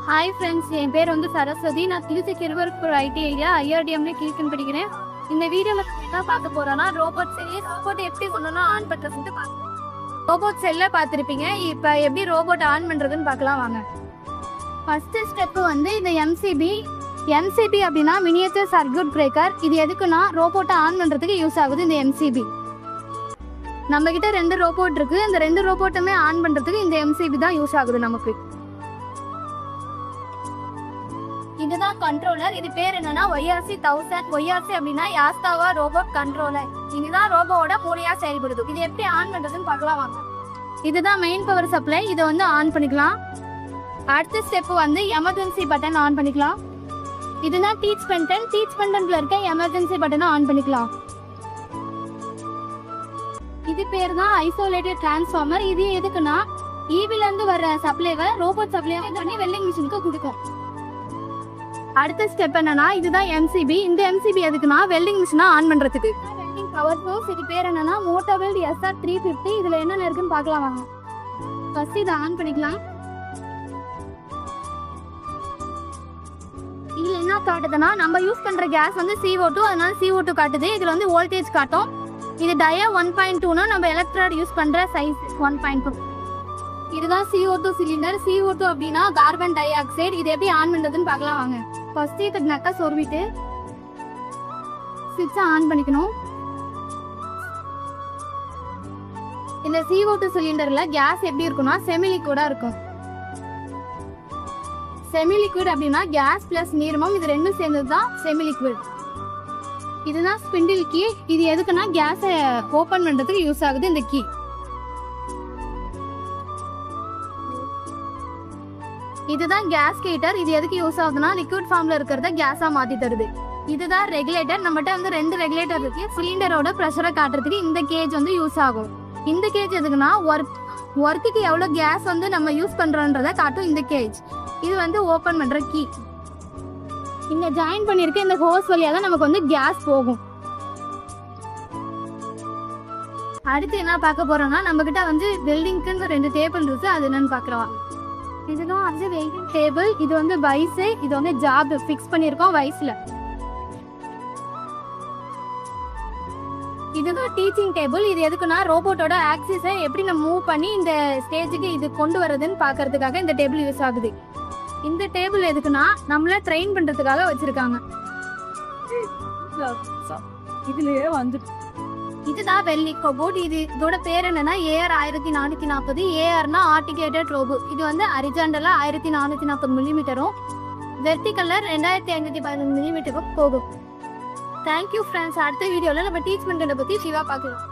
Hi friends, என் பேர் வந்து சரஸ்வதி. நான் திருச்சி கிருவருப்பூர் ஐடி ஐடியா ஐஆர்டிஎம்ல கீழ்கன் படிக்கிறேன். இந்த வீடியோவில் என்ன பார்க்க போறோம்னா ரோபோட் எப்படி சொல்லணும் ஆன் பண்ணுறதுன்னு பார்க்கலாம். ரோபோட் செல்ல பார்த்துருப்பீங்க. இப்போ எப்படி ரோபோட் ஆன் பண்ணுறதுன்னு பார்க்கலாம் வாங்க. ஃபர்ஸ்ட் ஸ்டெப்பு வந்து இந்த எம்சிபி அப்படின்னா மினியேச்சர் சர்க்யூட் பிரேக்கர். இது எதுக்குன்னா ரோபோட்டை ஆன் பண்ணுறதுக்கு யூஸ் ஆகுது. இந்த எம்சிபி நம்ம கிட்ட 2 ரோபோட் இருக்கு. இந்த 2 ரோபோட்டுமே ஆன் பண்ணுறதுக்கு இந்த எம்சிபி தான் யூஸ் ஆகுது நமக்கு. இதுதான் கண்ட்ரோலர். இது பேர் என்னன்னா YRC1000. YRC அப்படின்னா யாஸ்தாவா ரோபோட் கண்ட்ரோலர். இதுதான் ரோபோவோட மூளையா செயல்படுது. இது எப்படி ஆன் பண்றதுன்னு பார்க்கலாம் வாங்க. இதுதான் மெயின் பவர் சப்ளை. இதை வந்து ஆன் பண்ணிக்கலாம். அடுத்த ஸ்டெப் வந்து எமர்ஜென்சி பட்டன் ஆன் பண்ணிக்கலாம். இதுதான் டீச் பட்டன்ல இருக்க எமர்ஜென்சி பட்டனை ஆன் பண்ணிக்கலாம். இது பேர் தான் ஐசோலேட்டட் டிரான்ஸ்ஃபார்மர். இது எதுக்குன்னா ஈவில இருந்து வர சப்ளைவை ரோபோட் சப்ளை பண்ணி வெல்டிங் மிஷினுக்கு கொடுக்கும். அடுத்த ஸ்டெப் என்னன்னா இதுதான் எம்சிபி. இந்த எம்சிபி எதுக்குன்னா வெல்டிங் மிஷினை ஆன் பண்றதுக்கு. Welding power source. இது பேர் என்னன்னா மோட்டோவெல்ட் SR350. இதுல என்னென்ன இருக்குன்னு பார்க்கலாம் வாங்க. ஃபர்ஸ்ட் இதை ஆன் பண்ணிக்கலாம். இதுல என்ன காட்டுதுன்னா நம்ம யூஸ் பண்ற கேஸ் வந்து CO2, அதனால CO2 காட்டுது. இதுல வந்து வோல்டேஜ் காட்டும். இது டயா 1.2னா நம்ம எலக்ட்ராய்டு யூஸ் பண்ற சைஸ் 1.2. இதுதான் CO2 சிலிண்டர். CO2 அப்படின்னா கார்பன் டை ஆக்சைடு. இது எப்படி ஆன் பண்றதுன்னு பார்க்கலாம் வாங்க. ஃபர்ஸ்ட் இதை நக்கா சொருவிட்டு ஸ்விட்சை ஆன் பண்ணிக்கணும். இந்த CO2 சிலிண்டர்ல கேஸ் எப்படி இருக்கும்னா செமி லிக்விடா இருக்கும். செமி லிக்விட் அப்படின்னா கேஸ் பிளஸ் நீர்மம் இது ரெண்டும் சேர்ந்தது தான் செமி லிக்விட். இதுதான் ஸ்பிண்டில் கீ. இது எதுக்குன்னா கேஸை ஓபன் பண்றதுக்கு யூஸ் ஆகுது இந்த கீ. இதுதான் கேஸ் ஹீட்டர். இது எதுக்கு யூஸ் ஆகுதுன்னா லிக்விட் ஃபார்ம்ல இருக்கிறத கேஸா மாத்தி தருது. இதுதான் ரெகுலேட்டர். நம்மகிட்ட வந்து 2 ரெகுலேட்டர் இருக்கு. சிலிண்டரோட ப்ரெஷரை காட்டுறதுக்கு இந்த கேஜ் வந்து யூஸ் ஆகும். இந்த கேஜ் எதுக்குன்னா ஒர்க்குக்கு எவ்வளவு கேஸ் வந்து நம்ம யூஸ் பண்றோன்றத காட்டும் இந்த கேஜ். இது வந்து ஓபன் பண்ற கீ. இங்க ஜாயின் பண்ணிருக்க இந்த ஹோஸ் வழியா தான் நமக்கு வந்து கேஸ் போகும். அடுத்து என்ன பார்க்க போறோம்னா நம்ம கிட்ட வந்து வெல்டிங்க்கு 2 டேபிள் இருக்கு. அது என்னன்னு பாக்குறோம். இதுதான் வந்து வெல்டிங் டேபிள். இது வந்து வைஸ். இது வந்து ஜாப் ஃபிக்ஸ் பண்ணிருக்கோம் வைஸ்ல. இதுதான் டீச்சிங் டேபிள். இது எதுக்குன்னா ரோபோட்டோட ஆக்சிஸை எப்படி நம்ம மூவ் பண்ணி இந்த ஸ்டேஜுக்கு இது கொண்டு வரதுன்னு பாக்குறதுக்காக இந்த டேபிள் யூஸ் ஆகுது. இந்த டேபிள் எதுக்குன்னா நம்மள ட்ரெயின் பண்றதுக்காக வச்சிருக்காங்க. இதுலயே வந்து இதுதான் வெல்டிங் ரோபோட். இதோட பேர் என்னன்னா AR1440. ARனா ஆர்டிகுலேட்டட் ரோபோட். இது வந்து ஹரிசாண்டலா 1440 மில்லிமீட்டரும் வெர்டிகல்ல 2515 மில்லிமீட்டரும் போகும். Thank you friends. அடுத்த வீடியோல நம்ம டீச் பண்றத பத்தி சிவா பார்க்கலாம்.